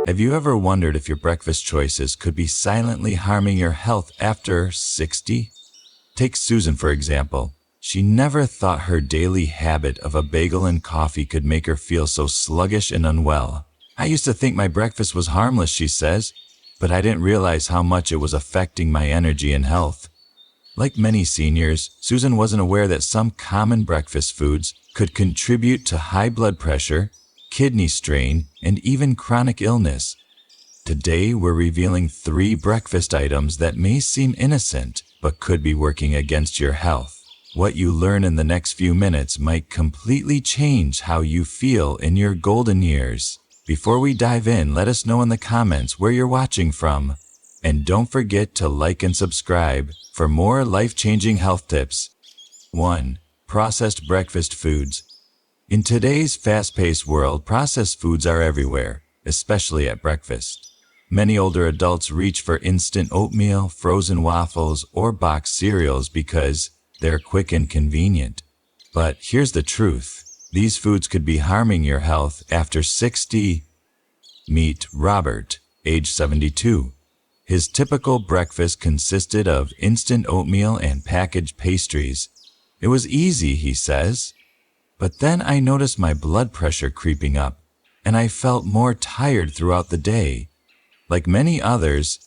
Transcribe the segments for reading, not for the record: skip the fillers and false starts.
Have you ever wondered if your breakfast choices could be silently harming your health after 60? Take Susan, for example. She never thought her daily habit of a bagel and coffee could make her feel so sluggish and unwell. I used to think my breakfast was harmless, she says, but I didn't realize how much it was affecting my energy and health. Like many seniors, Susan wasn't aware that some common breakfast foods could contribute to high blood pressure, kidney strain, and even chronic illness. Today, we're revealing 3 breakfast items that may seem innocent, but could be working against your health. What you learn in the next few minutes might completely change how you feel in your golden years. Before we dive in, let us know in the comments where you're watching from. And don't forget to like and subscribe for more life-changing health tips. 1. Processed breakfast foods. In today's fast-paced world, processed foods are everywhere, especially at breakfast. Many older adults reach for instant oatmeal, frozen waffles, or boxed cereals because they're quick and convenient. But here's the truth. These foods could be harming your health after 60. Meet Robert, age 72. His typical breakfast consisted of instant oatmeal and packaged pastries. It was easy, he says. But then I noticed my blood pressure creeping up, and I felt more tired throughout the day. Like many others,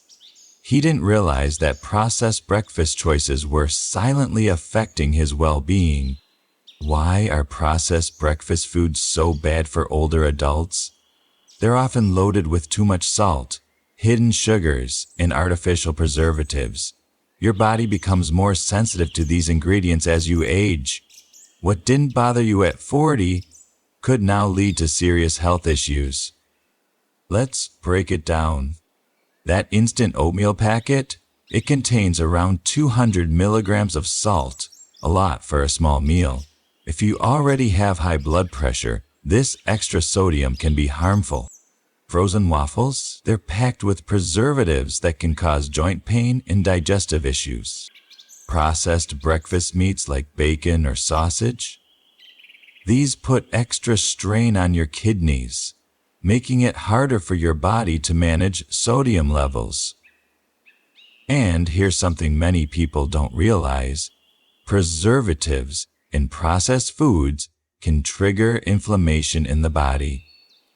he didn't realize that processed breakfast choices were silently affecting his well-being. Why are processed breakfast foods so bad for older adults? They're often loaded with too much salt, hidden sugars, and artificial preservatives. Your body becomes more sensitive to these ingredients as you age. What didn't bother you at 40 could now lead to serious health issues. Let's break it down. That instant oatmeal packet, it contains around 200 milligrams of salt, a lot for a small meal. If you already have high blood pressure, this extra sodium can be harmful. Frozen waffles, they're packed with preservatives that can cause joint pain and digestive issues. Processed breakfast meats like bacon or sausage, these put extra strain on your kidneys, making it harder for your body to manage sodium levels. And here's something many people don't realize. Preservatives in processed foods can trigger inflammation in the body.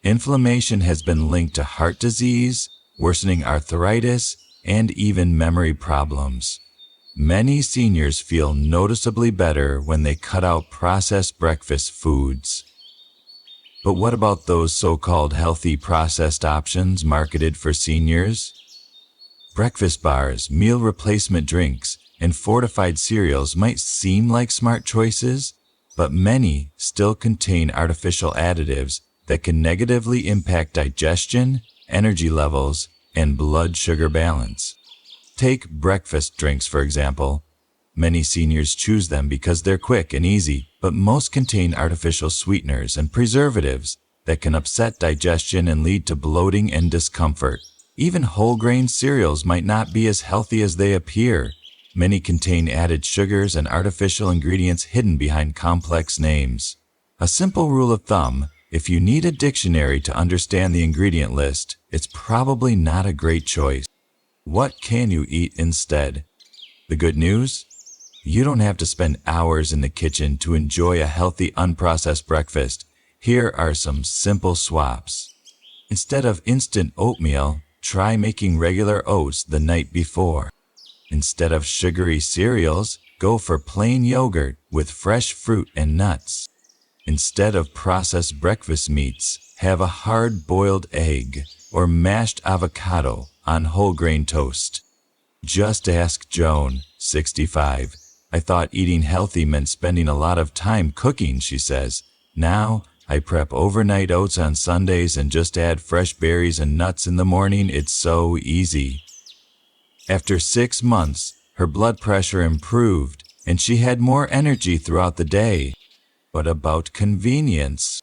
Inflammation has been linked to heart disease, worsening arthritis, and even memory problems. Many seniors feel noticeably better when they cut out processed breakfast foods. But what about those so-called healthy processed options marketed for seniors? Breakfast bars, meal replacement drinks, and fortified cereals might seem like smart choices, but many still contain artificial additives that can negatively impact digestion, energy levels, and blood sugar balance. Take breakfast drinks, for example. Many seniors choose them because they're quick and easy, but most contain artificial sweeteners and preservatives that can upset digestion and lead to bloating and discomfort. Even whole grain cereals might not be as healthy as they appear. Many contain added sugars and artificial ingredients hidden behind complex names. A simple rule of thumb: if you need a dictionary to understand the ingredient list, it's probably not a great choice. What can you eat instead? The good news? You don't have to spend hours in the kitchen to enjoy a healthy, unprocessed breakfast. Here are some simple swaps. Instead of instant oatmeal, try making regular oats the night before. Instead of sugary cereals, go for plain yogurt with fresh fruit and nuts. Instead of processed breakfast meats, have a hard-boiled egg or mashed avocado on whole grain toast. Just ask Joan, 65. I thought eating healthy meant spending a lot of time cooking, she says. Now, I prep overnight oats on Sundays and just add fresh berries and nuts in the morning. It's so easy. After 6 months, her blood pressure improved and she had more energy throughout the day. What about convenience?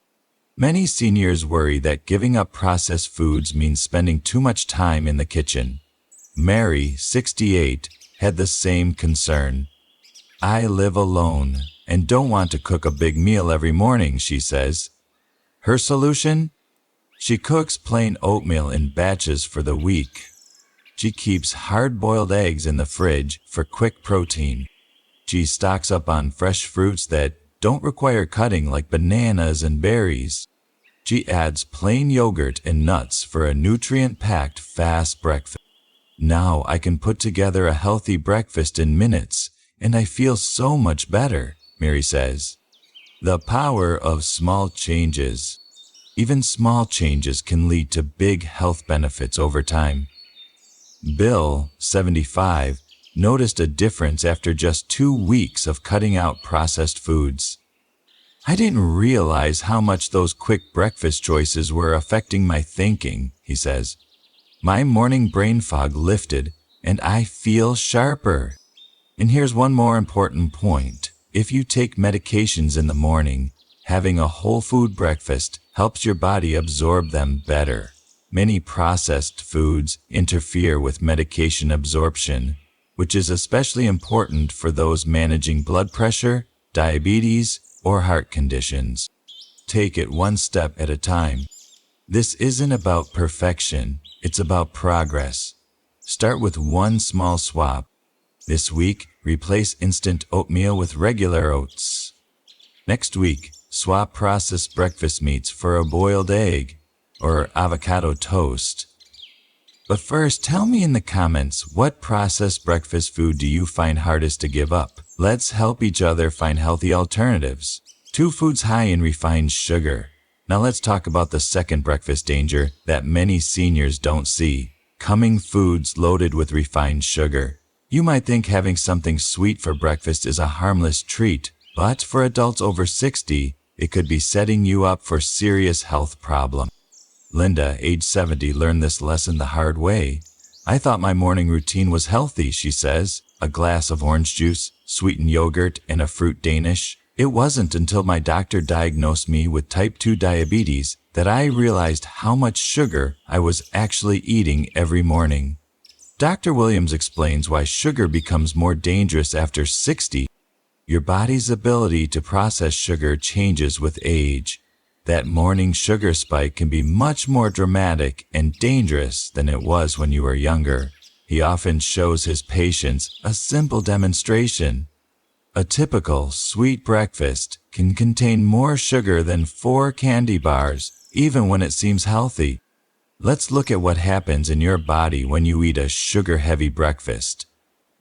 Many seniors worry that giving up processed foods means spending too much time in the kitchen. Mary, 68, had the same concern. I live alone and don't want to cook a big meal every morning, she says. Her solution? She cooks plain oatmeal in batches for the week. She keeps hard-boiled eggs in the fridge for quick protein. She stocks up on fresh fruits that don't require cutting like bananas and berries. She adds plain yogurt and nuts for a nutrient-packed fast breakfast. Now I can put together a healthy breakfast in minutes, and I feel so much better, Mary says. The power of small changes. Even small changes can lead to big health benefits over time. Bill, 75, noticed a difference after just 2 weeks of cutting out processed foods. I didn't realize how much those quick breakfast choices were affecting my thinking, he says. My morning brain fog lifted, and I feel sharper. And here's one more important point. If you take medications in the morning, having a whole food breakfast helps your body absorb them better. Many processed foods interfere with medication absorption, which is especially important for those managing blood pressure, diabetes, or heart conditions. Take it one step at a time. This isn't about perfection, it's about progress. Start with one small swap. This week, replace instant oatmeal with regular oats. Next week, swap processed breakfast meats for a boiled egg or avocado toast. But first, tell me in the comments, what processed breakfast food do you find hardest to give up? Let's help each other find healthy alternatives. 2 foods high in refined sugar. Now let's talk about the second breakfast danger that many seniors don't see. Coming foods loaded with refined sugar. You might think having something sweet for breakfast is a harmless treat, but for adults over 60, it could be setting you up for serious health problems. Linda, age 70, learned this lesson the hard way. I thought my morning routine was healthy, she says. A glass of orange juice, sweetened yogurt, and a fruit Danish. It wasn't until my doctor diagnosed me with type 2 diabetes that I realized how much sugar I was actually eating every morning. Dr. Williams explains why sugar becomes more dangerous after 60. Your body's ability to process sugar changes with age. That morning sugar spike can be much more dramatic and dangerous than it was when you were younger. He often shows his patients a simple demonstration. A typical sweet breakfast can contain more sugar than 4 candy bars, even when it seems healthy. Let's look at what happens in your body when you eat a sugar-heavy breakfast.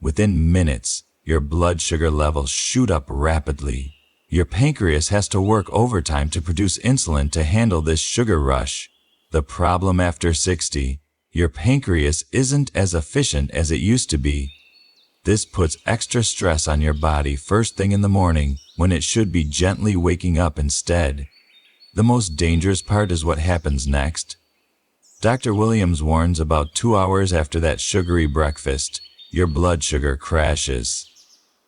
Within minutes, your blood sugar levels shoot up rapidly. Your pancreas has to work overtime to produce insulin to handle this sugar rush. The problem after 60, your pancreas isn't as efficient as it used to be. This puts extra stress on your body first thing in the morning when it should be gently waking up instead. The most dangerous part is what happens next. Dr. Williams warns about 2 hours after that sugary breakfast, your blood sugar crashes.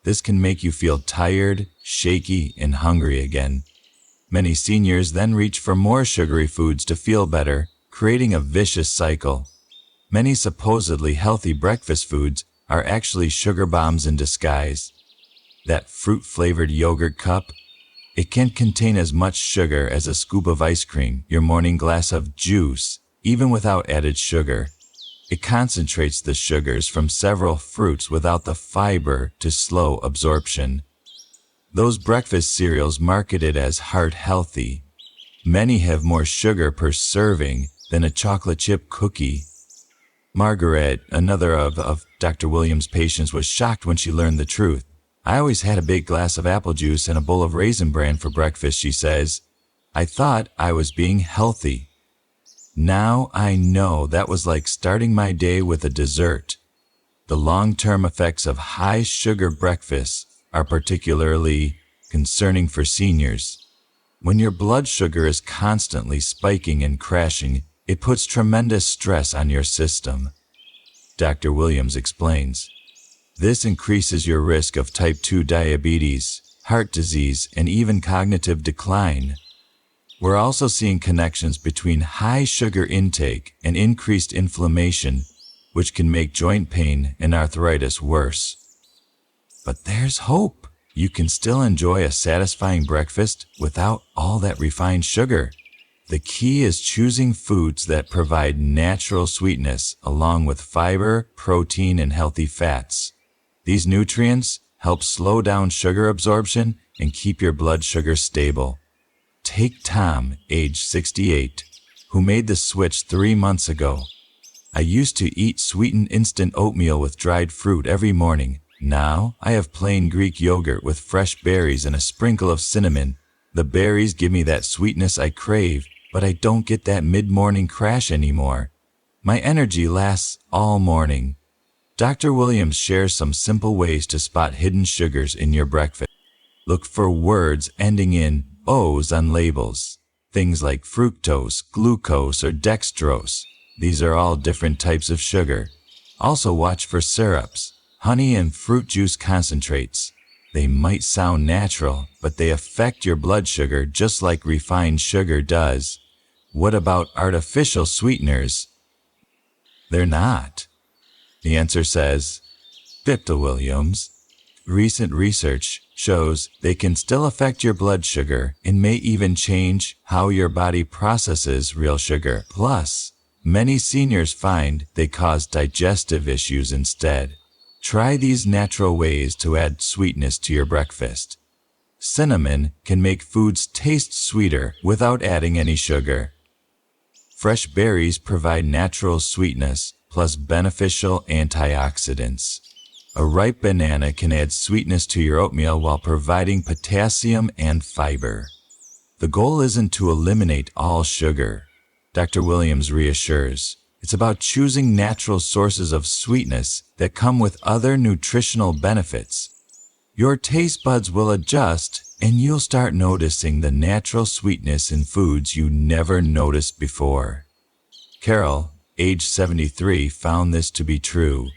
This can make you feel tired, shaky, and hungry again. Many seniors then reach for more sugary foods to feel better, creating a vicious cycle. Many supposedly healthy breakfast foods are actually sugar bombs in disguise. That fruit-flavored yogurt cup, it can contain as much sugar as a scoop of ice cream, your morning glass of juice, even without added sugar. It concentrates the sugars from several fruits without the fiber to slow absorption. Those breakfast cereals marketed as heart healthy. Many have more sugar per serving than a chocolate chip cookie. Margaret, another of Dr. Williams' patients, was shocked when she learned the truth. I always had a big glass of apple juice and a bowl of Raisin Bran for breakfast, she says. I thought I was being healthy. Now I know that was like starting my day with a dessert. The long-term effects of high-sugar breakfasts are particularly concerning for seniors. When your blood sugar is constantly spiking and crashing, it puts tremendous stress on your system. Dr. Williams explains. This increases your risk of type 2 diabetes, heart disease, and even cognitive decline. We're also seeing connections between high sugar intake and increased inflammation, which can make joint pain and arthritis worse. But there's hope. You can still enjoy a satisfying breakfast without all that refined sugar. The key is choosing foods that provide natural sweetness along with fiber, protein, and healthy fats. These nutrients help slow down sugar absorption and keep your blood sugar stable. Take Tom, age 68, who made the switch 3 months ago. I used to eat sweetened instant oatmeal with dried fruit every morning. Now I have plain Greek yogurt with fresh berries and a sprinkle of cinnamon. The berries give me that sweetness I crave, but I don't get that mid-morning crash anymore. My energy lasts all morning. Dr. Williams shares some simple ways to spot hidden sugars in your breakfast. Look for words ending in O's on labels. Things like fructose, glucose, or dextrose. These are all different types of sugar. Also watch for syrups, honey, and fruit juice concentrates. They might sound natural, but they affect your blood sugar just like refined sugar does. What about artificial sweeteners? They're not. The answer says, Dr. Williams. Recent research shows they can still affect your blood sugar and may even change how your body processes real sugar. Plus, many seniors find they cause digestive issues instead. Try these natural ways to add sweetness to your breakfast. Cinnamon can make foods taste sweeter without adding any sugar. Fresh berries provide natural sweetness plus beneficial antioxidants. A ripe banana can add sweetness to your oatmeal while providing potassium and fiber. The goal isn't to eliminate all sugar. Dr. Williams reassures, it's about choosing natural sources of sweetness that come with other nutritional benefits. Your taste buds will adjust, and you'll start noticing the natural sweetness in foods you never noticed before. Carol, age 73, found this to be true.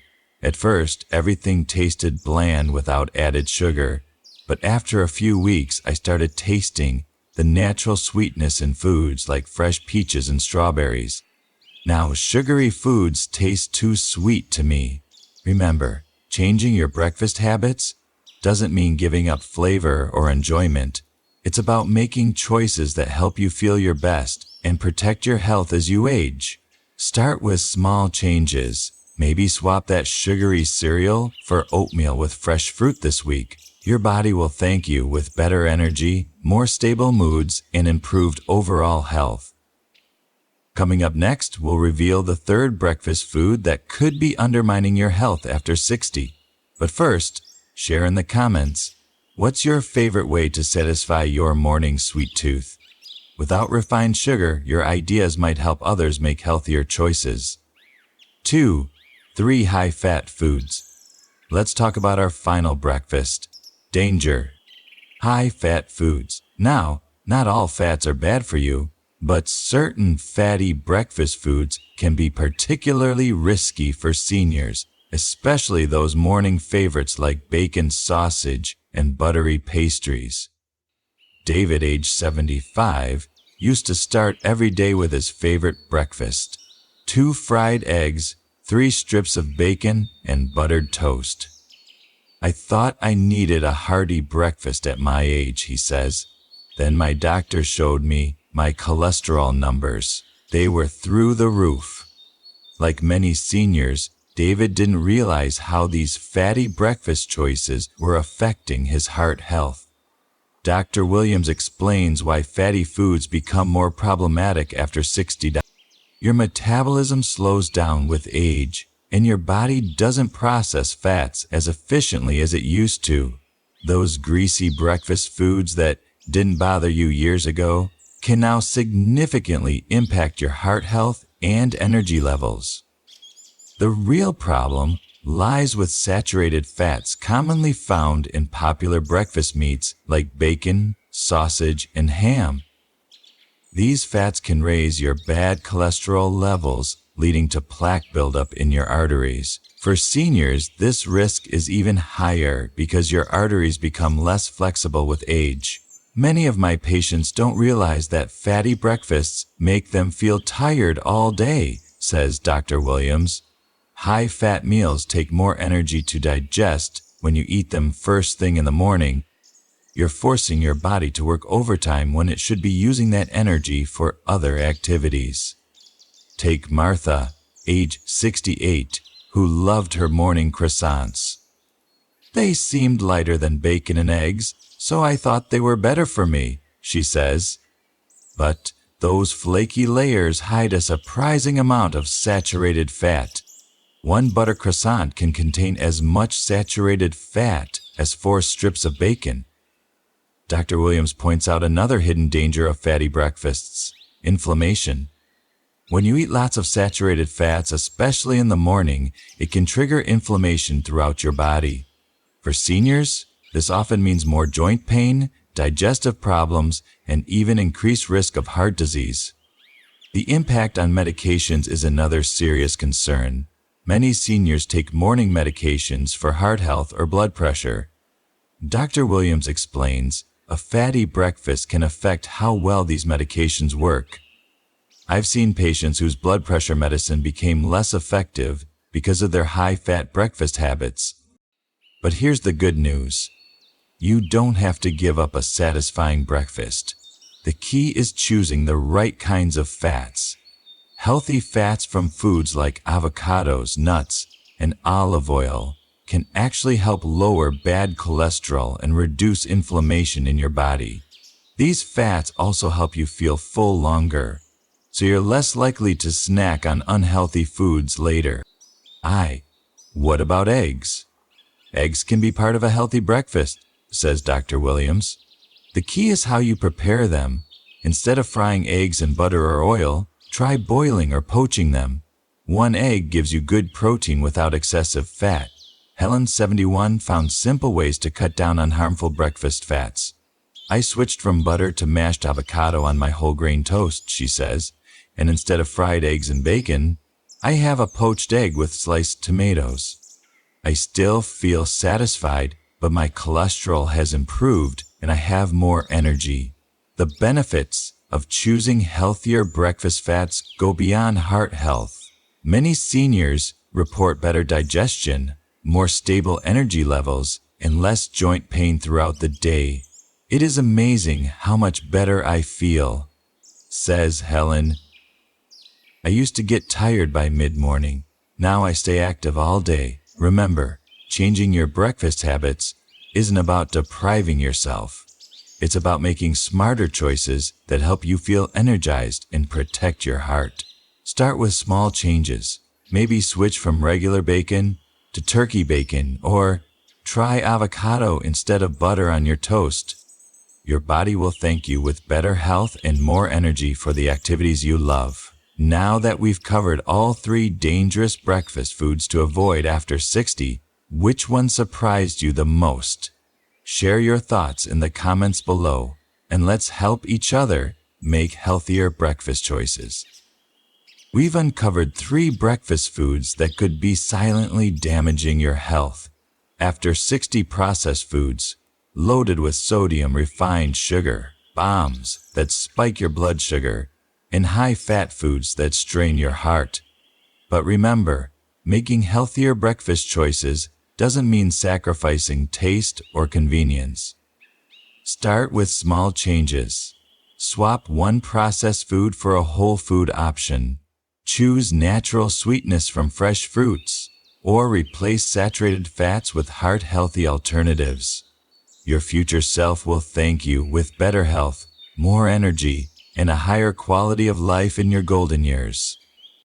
At first, everything tasted bland without added sugar, but after a few weeks, I started tasting the natural sweetness in foods like fresh peaches and strawberries. Now, sugary foods taste too sweet to me. Remember, changing your breakfast habits doesn't mean giving up flavor or enjoyment. It's about making choices that help you feel your best and protect your health as you age. Start with small changes. Maybe swap that sugary cereal for oatmeal with fresh fruit this week. Your body will thank you with better energy, more stable moods, and improved overall health. Coming up next, we'll reveal the third breakfast food that could be undermining your health after 60. But first, share in the comments, what's your favorite way to satisfy your morning sweet tooth? Without refined sugar, your ideas might help others make healthier choices. 2. 3 high-fat foods. Let's talk about our final breakfast. Danger. High-fat foods. Now, not all fats are bad for you, but certain fatty breakfast foods can be particularly risky for seniors, especially those morning favorites like bacon, sausage, and buttery pastries. David, age 75, used to start every day with his favorite breakfast: 2 fried eggs, 3 strips of bacon, and buttered toast. I thought I needed a hearty breakfast at my age, he says. Then my doctor showed me my cholesterol numbers. They were through the roof. Like many seniors, David didn't realize how these fatty breakfast choices were affecting his heart health. Dr. Williams explains why fatty foods become more problematic after 60. Your metabolism slows down with age, and your body doesn't process fats as efficiently as it used to. Those greasy breakfast foods that didn't bother you years ago can now significantly impact your heart health and energy levels. The real problem lies with saturated fats commonly found in popular breakfast meats like bacon, sausage, and ham. These fats can raise your bad cholesterol levels, leading to plaque buildup in your arteries. For seniors, this risk is even higher because your arteries become less flexible with age. Many of my patients don't realize that fatty breakfasts make them feel tired all day, says Dr. Williams. High-fat meals take more energy to digest when you eat them first thing in the morning. You're forcing your body to work overtime when it should be using that energy for other activities. Take Martha, age 68, who loved her morning croissants. They seemed lighter than bacon and eggs, so I thought they were better for me, she says. But those flaky layers hide a surprising amount of saturated fat. One butter croissant can contain as much saturated fat as 4 strips of bacon. Dr. Williams points out another hidden danger of fatty breakfasts: inflammation. When you eat lots of saturated fats, especially in the morning, it can trigger inflammation throughout your body. For seniors, this often means more joint pain, digestive problems, and even increased risk of heart disease. The impact on medications is another serious concern. Many seniors take morning medications for heart health or blood pressure. Dr. Williams explains, a fatty breakfast can affect how well these medications work. I've seen patients whose blood pressure medicine became less effective because of their high-fat breakfast habits. But here's the good news. You don't have to give up a satisfying breakfast. The key is choosing the right kinds of fats. Healthy fats from foods like avocados, nuts, and olive oil can actually help lower bad cholesterol and reduce inflammation in your body. These fats also help you feel full longer, so you're less likely to snack on unhealthy foods later. What about eggs? Eggs can be part of a healthy breakfast, says Dr. Williams. The key is how you prepare them. Instead of frying eggs in butter or oil, try boiling or poaching them. 1 egg gives you good protein without excessive fat. Helen, 71, found simple ways to cut down on harmful breakfast fats. I switched from butter to mashed avocado on my whole grain toast, she says, and instead of fried eggs and bacon, I have a poached egg with sliced tomatoes. I still feel satisfied, but my cholesterol has improved and I have more energy. The benefits of choosing healthier breakfast fats go beyond heart health. Many seniors report better digestion, more stable energy levels, and less joint pain throughout the day. It is amazing how much better I feel, says Helen. I used to get tired by mid-morning. Now I stay active all day. Remember, changing your breakfast habits isn't about depriving yourself. It's about making smarter choices that help you feel energized and protect your heart. Start with small changes. Maybe switch from regular bacon to turkey bacon, or try avocado instead of butter on your toast. Your body will thank you with better health and more energy for the activities you love. Now that we've covered all 3 dangerous breakfast foods to avoid after 60, which one surprised you the most? Share your thoughts in the comments below, and let's help each other make healthier breakfast choices. We've uncovered 3 breakfast foods that could be silently damaging your health. After 60 processed foods, loaded with sodium, refined sugar, bombs that spike your blood sugar, and high-fat foods that strain your heart. But remember, making healthier breakfast choices doesn't mean sacrificing taste or convenience. Start with small changes. Swap one processed food for a whole food option. Choose natural sweetness from fresh fruits, or replace saturated fats with heart-healthy alternatives. Your future self will thank you with better health, more energy, and a higher quality of life in your golden years.